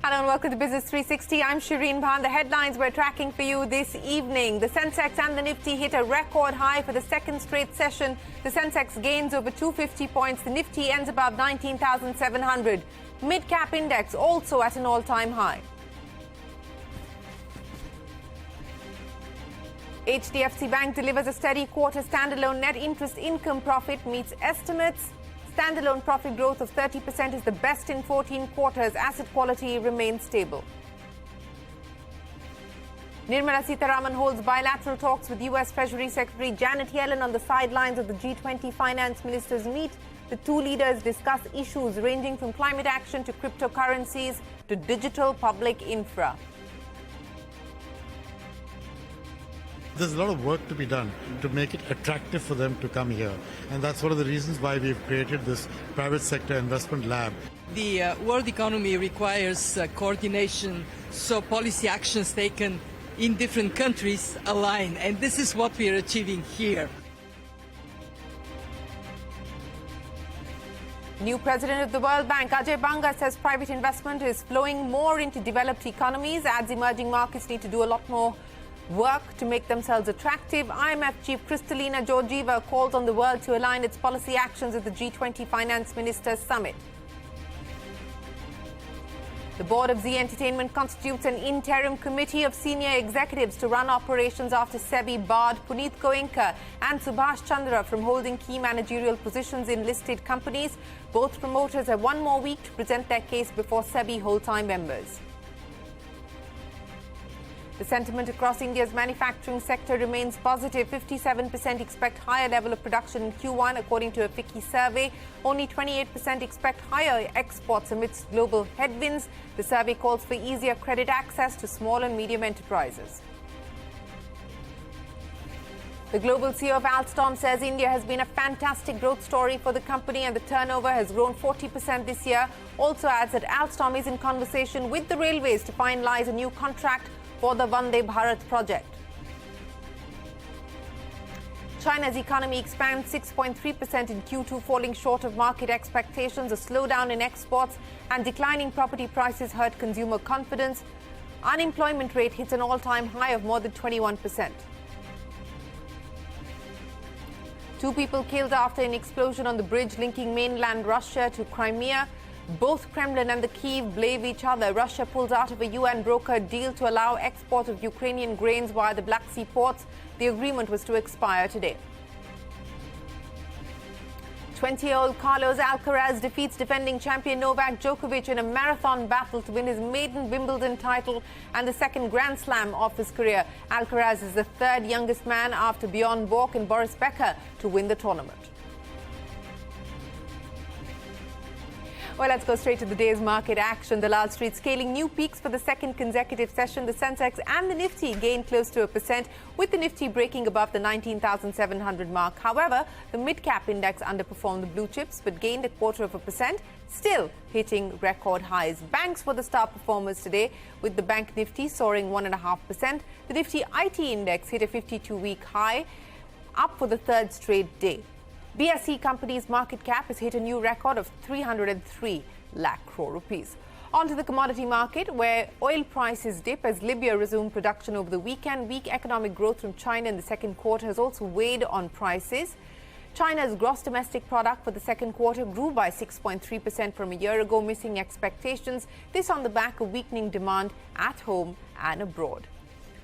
Hello and welcome to Business 360. I'm Shireen Bhan. The headlines we're tracking for you this evening. The Sensex and the Nifty hit a record high for the second straight session. The Sensex gains over 250 points. The Nifty ends above 19,700. Mid-cap index also at an all-time high. HDFC Bank delivers a steady quarter. Standalone net interest income profit meets estimates. Standalone profit growth of 30% is the best in 14 quarters. Asset quality remains stable. Nirmala Sitharaman holds bilateral talks with U.S. Treasury Secretary Janet Yellen on the sidelines of the G20 finance ministers meet. The two leaders discuss issues ranging from climate action to cryptocurrencies to digital public infra. There's a lot of work to be done to make it attractive for them to come here. And that's one of the reasons why we've created this private sector investment lab. The world economy requires coordination, so policy actions taken in different countries align. And this is what we are achieving here. New president of the World Bank, Ajay Banga, says private investment is flowing more into developed economies, adds emerging markets need to do a lot more work to make themselves attractive. IMF chief Kristalina Georgieva calls on the world to align its policy actions at the G20 Finance Ministers Summit. The board of Zee Entertainment constitutes an interim committee of senior executives to run operations after Sebi barred Puneet Goenka and Subhash Chandra from holding key managerial positions in listed companies. Both promoters have one more week to present their case before Sebi whole-time members. The sentiment across India's manufacturing sector remains positive. 57% expect higher level of production in Q1, according to a FICCI survey. Only 28% expect higher exports amidst global headwinds. The survey calls for easier credit access to small and medium enterprises. The global CEO of Alstom says India has been a fantastic growth story for the company and the turnover has grown 40% this year. Also adds that Alstom is in conversation with the railways to finalize a new contract for the Vande Bharat project. China's economy expands 6.3% in Q2, falling short of market expectations. A slowdown in exports and declining property prices hurt consumer confidence. Unemployment rate hits an all-time high of more than 21%. Two people killed after an explosion on the bridge linking mainland Russia to Crimea. Both Kremlin and the Kyiv blame each other. Russia pulls out of a UN brokered deal to allow export of Ukrainian grains via the BlackSea ports. The agreement was to expire today. 20-year-old Carlos Alcaraz defeats defending champion Novak Djokovic in a marathon battle to win his maiden Wimbledon title and the second Grand Slam of his career. Alcaraz is the third youngest man after Bjorn Borg and Boris Becker to win the tournament. Well, let's go straight to the day's market action. The Lal Street scaling new peaks for the second consecutive session. The Sensex and the Nifty gained close to 1%, with the Nifty breaking above the 19,700 mark. However, the mid-cap index underperformed the blue chips but gained 0.25%, still hitting record highs. Banks were the star performers today, with the Bank Nifty soaring 1.5%. The Nifty IT index hit a 52-week high, up for the third straight day. BSE company's market cap has hit a new record of 303 lakh crore rupees. On to the commodity market, where oil prices dip as Libya resumed production over the weekend. Weak economic growth from China in the second quarter has also weighed on prices. China's gross domestic product for the second quarter grew by 6.3% from a year ago, missing expectations. This on the back of weakening demand at home and abroad.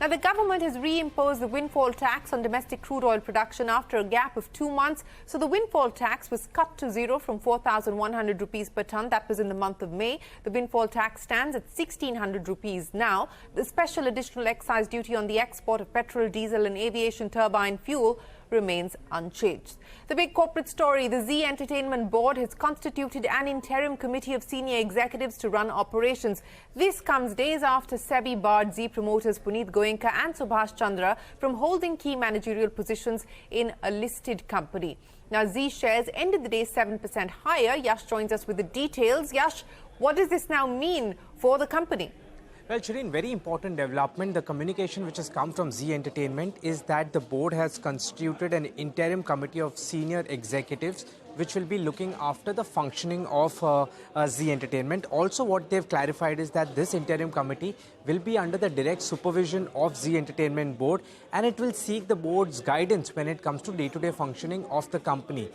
Now, the government has reimposed the windfall tax on domestic crude oil production after a gap of 2 months. So the windfall tax was cut to zero from 4,100 rupees per tonne. That was in the month of May. The windfall tax stands at 1,600 rupees now. The special additional excise duty on the export of petrol, diesel and aviation turbine fuel remains unchanged. The big corporate story: the Zee Entertainment board has constituted an interim committee of senior executives to run operations. This comes days after Sebi barred Zee promoters Puneet Goenka and Subhash Chandra from holding key managerial positions in a listed company. Now, Zee shares ended the day 7% higher. Yash joins us with the details. Yash, what does this now mean for the company? Well, Shireen, very important development. The communication which has come from Zee Entertainment is that the board has constituted an interim committee of senior executives which will be looking after the functioning of Zee Entertainment. Also, what they've clarified is that this interim committee will be under the direct supervision of Zee Entertainment Board, and it will seek the board's guidance when it comes to day-to-day functioning of the company.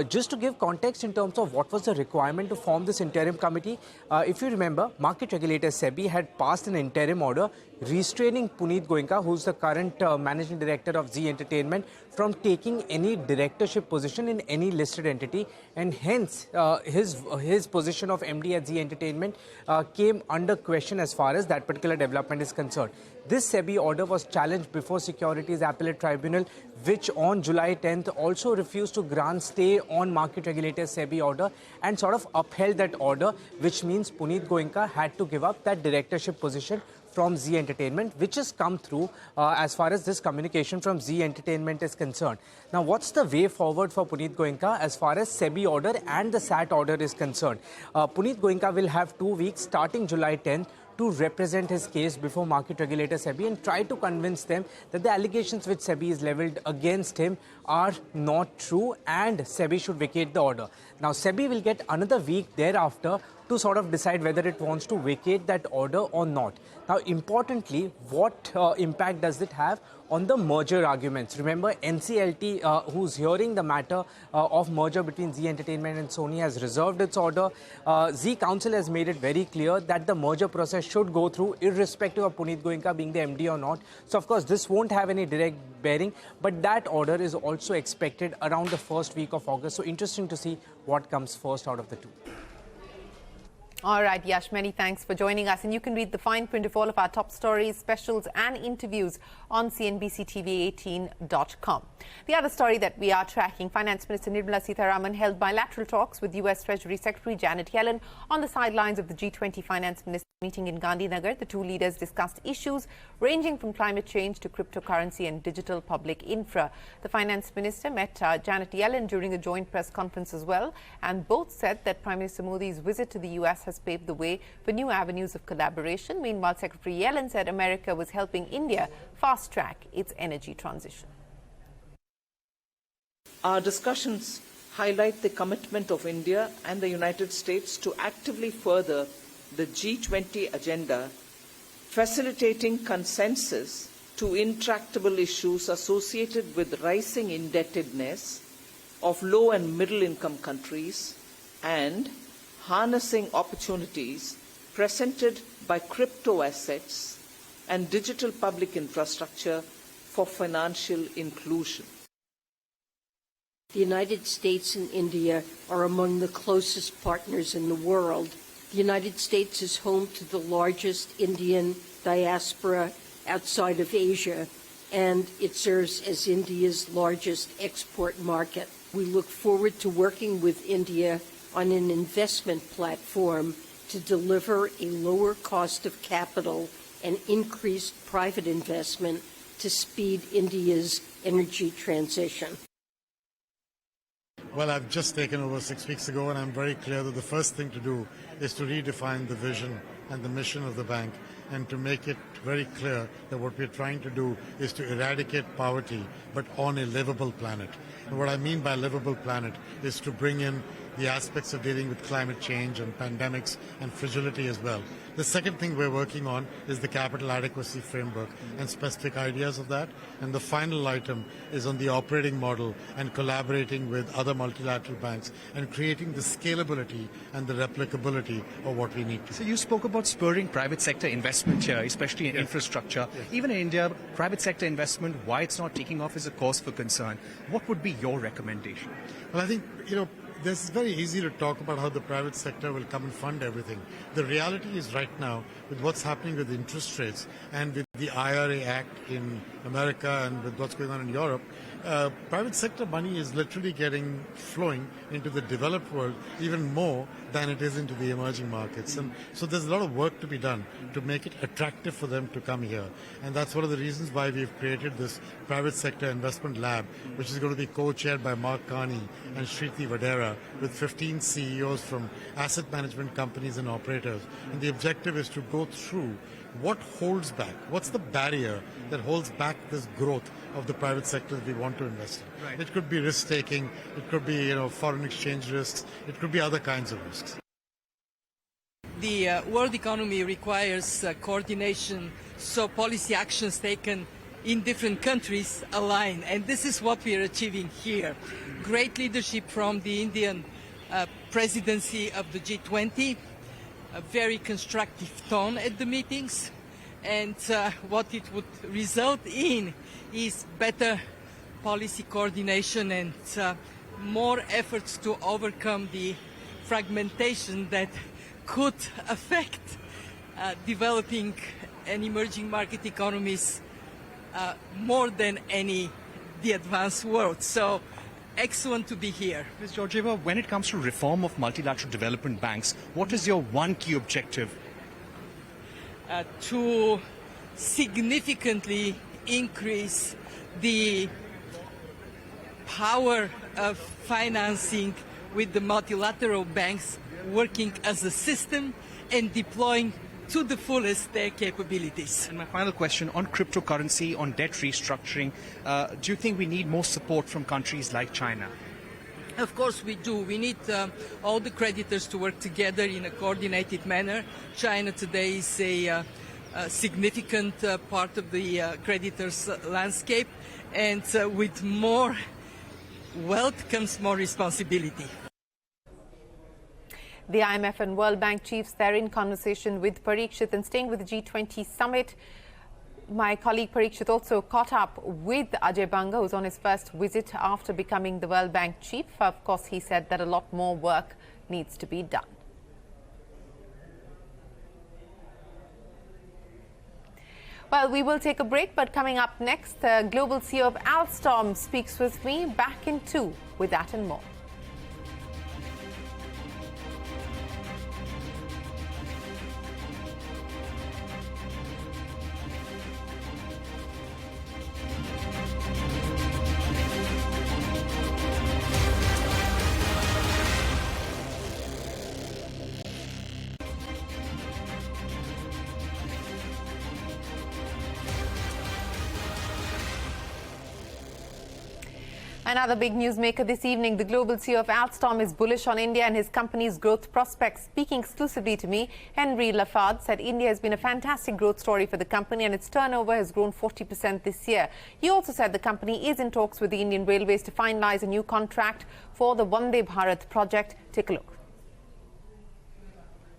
Just to give context in terms of what was the requirement to form this interim committee, if you remember, market regulator Sebi had passed an interim order restraining Puneet Goenka, who's the current managing director of Zee Entertainment, from taking any directorship position in any listed entity, and hence his position of MD at Zee Entertainment came under question as far as that particular development is concerned. This Sebi order was challenged before Securities Appellate Tribunal, which on July 10th also refused to grant stay on market regulator Sebi order and sort of upheld that order, which means Puneet Goenka had to give up that directorship position from Zee Entertainment, which has come through as far as this communication from Zee Entertainment is concerned. Now, what's the way forward for Puneet Goenka as far as Sebi order and the SAT order is concerned? Puneet Goenka will have 2 weeks starting July 10th to represent his case before market regulator Sebi and try to convince them that the allegations which Sebi is levelled against him are not true and Sebi should vacate the order. Now, Sebi will get another week thereafter to sort of decide whether it wants to vacate that order or not. Now, importantly, what impact does it have on the merger arguments? Remember, NCLT, who's hearing the matter of merger between Zee Entertainment and Sony, has reserved its order. Zee Council has made it very clear that the merger process should go through irrespective of Puneet Goenka being the MD or not. So, of course, this won't have any direct bearing, but that order is also expected around the first week of August. So, interesting to see what comes first out of the two. All right, Yash, many thanks for joining us. And you can read the fine print of all of our top stories, specials and interviews on CNBC-TV18.com. The other story that we are tracking, Finance Minister Nirmala Sitharaman held bilateral talks with US Treasury Secretary Janet Yellen on the sidelines of the G20 Finance Minister meeting in Gandhinagar. The two leaders discussed issues ranging from climate change to cryptocurrency and digital public infra. The Finance Minister met Janet Yellen during a joint press conference as well, and both said that Prime Minister Modi's visit to the US has paved the way for new avenues of collaboration. Meanwhile, Secretary Yellen said America was helping India fast-track its energy transition. Our discussions highlight the commitment of India and the United States to actively further the G20 agenda, facilitating consensus to intractable issues associated with rising indebtedness of low and middle-income countries and harnessing opportunities presented by crypto assets and digital public infrastructure for financial inclusion. The United States and India are among the closest partners in the world. The United States is home to the largest Indian diaspora outside of Asia, and it serves as India's largest export market. We look forward to working with India on an investment platform to deliver a lower cost of capital and increased private investment to speed India's energy transition. Well, I've just taken over 6 weeks ago, and I'm very clear that the first thing to do is to redefine the vision and the mission of the bank, and to make it very clear that what we're trying to do is to eradicate poverty, but on a livable planet. And what I mean by livable planet is to bring in the aspects of dealing with climate change and pandemics and fragility as well. The second thing we're working on is the capital adequacy framework and specific ideas of that. And the final item is on the operating model and collaborating with other multilateral banks and creating the scalability and the replicability of what we need to. So you spoke about spurring private sector investment here, especially in infrastructure. Even in India, private sector investment, why it's not taking off is a cause for concern. What would be your recommendation? Well, I think, it's very easy to talk about how the private sector will come and fund everything. The reality is right now, with what's happening with interest rates and with the IRA Act in America and with what's going on in Europe, private sector money is literally flowing into the developed world even more than it is into the emerging markets. And so there's a lot of work to be done to make it attractive for them to come here. And that's one of the reasons why we've created this private sector investment lab, which is going to be co-chaired by Mark Carney and Shriti Vadera, with 15 CEOs from asset management companies and operators. And the objective is to go through what holds back? What's the barrier that holds back this growth of the private sector that we want to invest in? Right. It could be risk-taking, it could be foreign exchange risks, it could be other kinds of risks. The world economy requires coordination, so policy actions taken in different countries align, and this is what we are achieving here. Great leadership from the Indian presidency of the G20, a very constructive tone at the meetings, and what it would result in is better policy coordination and more efforts to overcome the fragmentation that could affect developing and emerging market economies more than the advanced world. So excellent to be here. Ms. Georgieva, when it comes to reform of multilateral development banks, what is your one key objective? To significantly increase the power of financing with the multilateral banks working as a system and deploying to the fullest their capabilities. And my final question on cryptocurrency, on debt restructuring, do you think we need more support from countries like China? Of course we do. We need all the creditors to work together in a coordinated manner. China today is a significant part of the creditors' landscape, and with more wealth comes more responsibility. The IMF and World Bank chiefs, they're in conversation with Parikshit, and staying with the G20 summit. My colleague Parikshit also caught up with Ajay Banga, who's on his first visit after becoming the World Bank chief. Of course, he said that a lot more work needs to be done. Well, we will take a break, but coming up next, the global CEO of Alstom speaks with me. Back in 2 with that and more. Another big newsmaker this evening, the global CEO of Alstom is bullish on India and his company's growth prospects. Speaking exclusively to me, Henry Lafard said India has been a fantastic growth story for the company and its turnover has grown 40% this year. He also said the company is in talks with the Indian Railways to finalize a new contract for the Vande Bharat project. Take a look.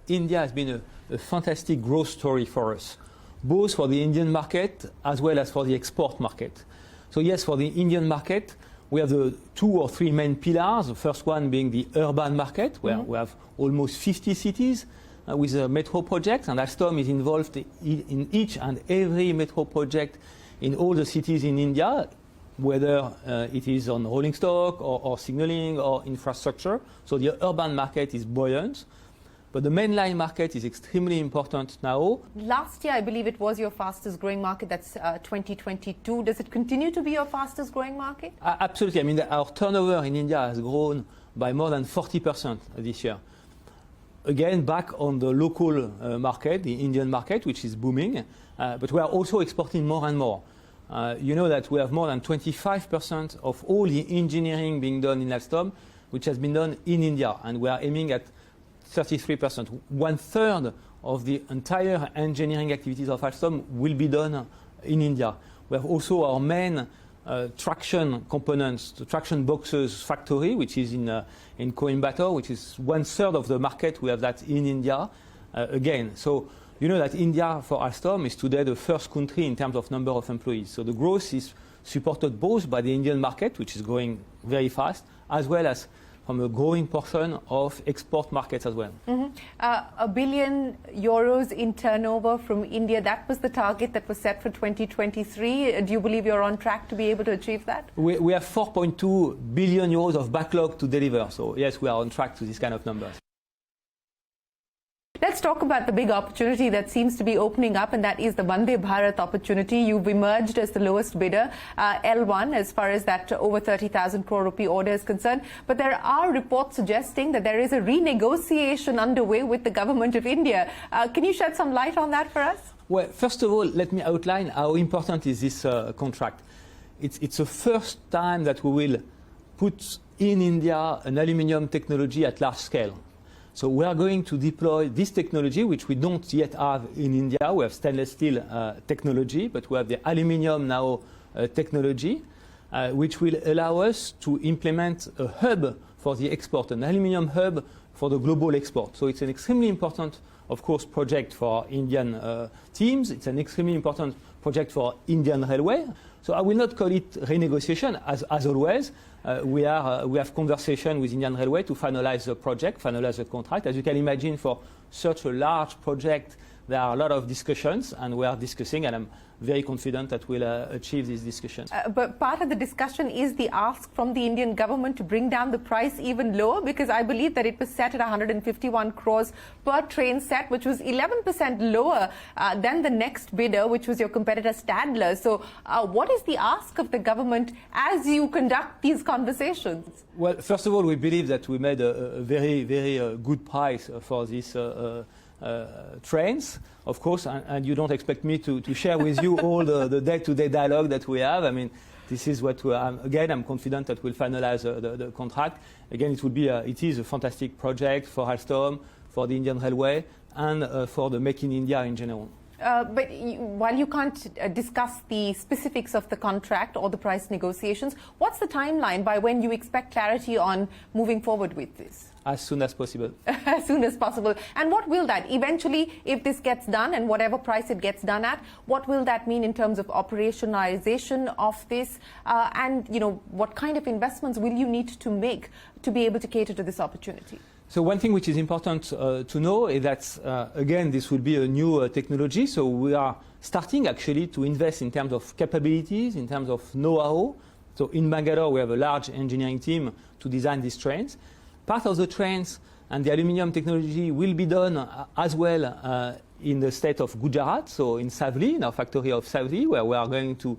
India has been a fantastic growth story for us, both for the Indian market as well as for the export market. So yes, for the Indian market, we have the 2 or 3 main pillars. The first one being the urban market, where we have almost 50 cities with a metro project, and Alstom is involved in each and every metro project in all the cities in India, whether it is on rolling stock or signaling or infrastructure. So the urban market is buoyant. But the mainline market is extremely important now. Last year, I believe it was your fastest growing market. That's 2022. Does it continue to be your fastest growing market? Absolutely. I mean, our turnover in India has grown by more than 40% this year. Again, back on the local market, the Indian market, which is booming. But we are also exporting more and more. You know that we have more than 25% of all the engineering being done in Alstom, which has been done in India. And we are aiming at 33%. 1/3 of the entire engineering activities of Alstom will be done in India. We have also our main traction components, the traction boxes factory, which is in Coimbatore, which is 1/3 of the market. We have that in India again. So you know that India for Alstom is today the first country in terms of number of employees. So the growth is supported both by the Indian market, which is growing very fast, as well as from a growing portion of export markets as well. €1 billion in turnover from India, that was the target that was set for 2023. Do you believe you're on track to be able to achieve that? We have €4.2 billion of backlog to deliver. So yes, we are on track to this kind of numbers. Let's talk about the big opportunity that seems to be opening up, and that is the Vande Bharat opportunity. You've emerged as the lowest bidder, L1, as far as that over 30,000 crore rupee order is concerned. But there are reports suggesting that there is a renegotiation underway with the government of India. Can you shed some light on that for us? Well, first of all, let me outline how important is this contract. It's the first time that we will put in India an aluminium technology at large scale. So we are going to deploy this technology, which we don't yet have in India. We have stainless steel technology, but we have the aluminium now technology, which will allow us to implement a hub for the export, an aluminium hub for the global export. So it's an extremely important, of course, project for Indian teams. It's an extremely important project for Indian Railway. So I will not call it renegotiation, as always. We have conversation with Indian Railway to finalize the project, finalize the contract. As you can imagine, for such a large project, there are a lot of discussions, and we are discussing, and I'm very confident that we'll achieve these discussions. But part of the discussion is the ask from the Indian government to bring down the price even lower, because I believe that it was set at 151 crores per train set, which was 11% lower than the next bidder, which was your competitor Stadler. So what is the ask of the government as you conduct these conversations? Well, first of all, we believe that we made a very, very good price for these trains, of course, and you don't expect me to share with you all the day-to-day dialogue that we have. I mean, this is what I'm confident that we'll finalize the contract. Again, it is a fantastic project for Alstom, for the Indian Railway, and for the Make in India in general. But while you can't discuss the specifics of the contract or the price negotiations, what's the timeline by when you expect clarity on moving forward with this? As soon as possible. As soon as possible. And what will that eventually, if this gets done and whatever price it gets done at, what will that mean in terms of operationalization of this? And, what kind of investments will you need to make to be able to cater to this opportunity? So one thing which is important to know is that, again, this will be a new technology. So we are starting actually to invest in terms of capabilities, in terms of know-how. So in Bangalore, we have a large engineering team to design these trains. Part of the trains and the aluminium technology will be done as well in the state of Gujarat, so in Savli, in our factory of Savli, where we are going to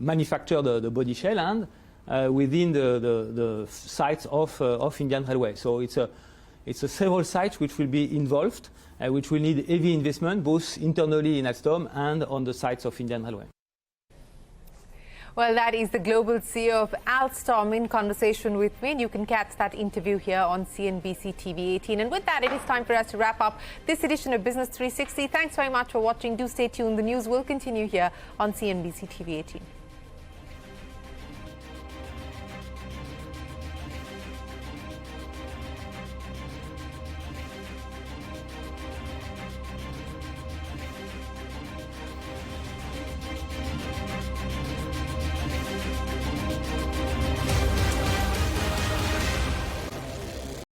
manufacture the body shell, and within the sites of Indian Railway. So it's a several sites which will be involved, which will need heavy investment, both internally in Alstom and on the sites of Indian Railway. Well, that is the global CEO of Alstom in conversation with me. And you can catch that interview here on CNBC-TV18. And with that, it is time for us to wrap up this edition of Business 360. Thanks very much for watching. Do stay tuned. The news will continue here on CNBC-TV18.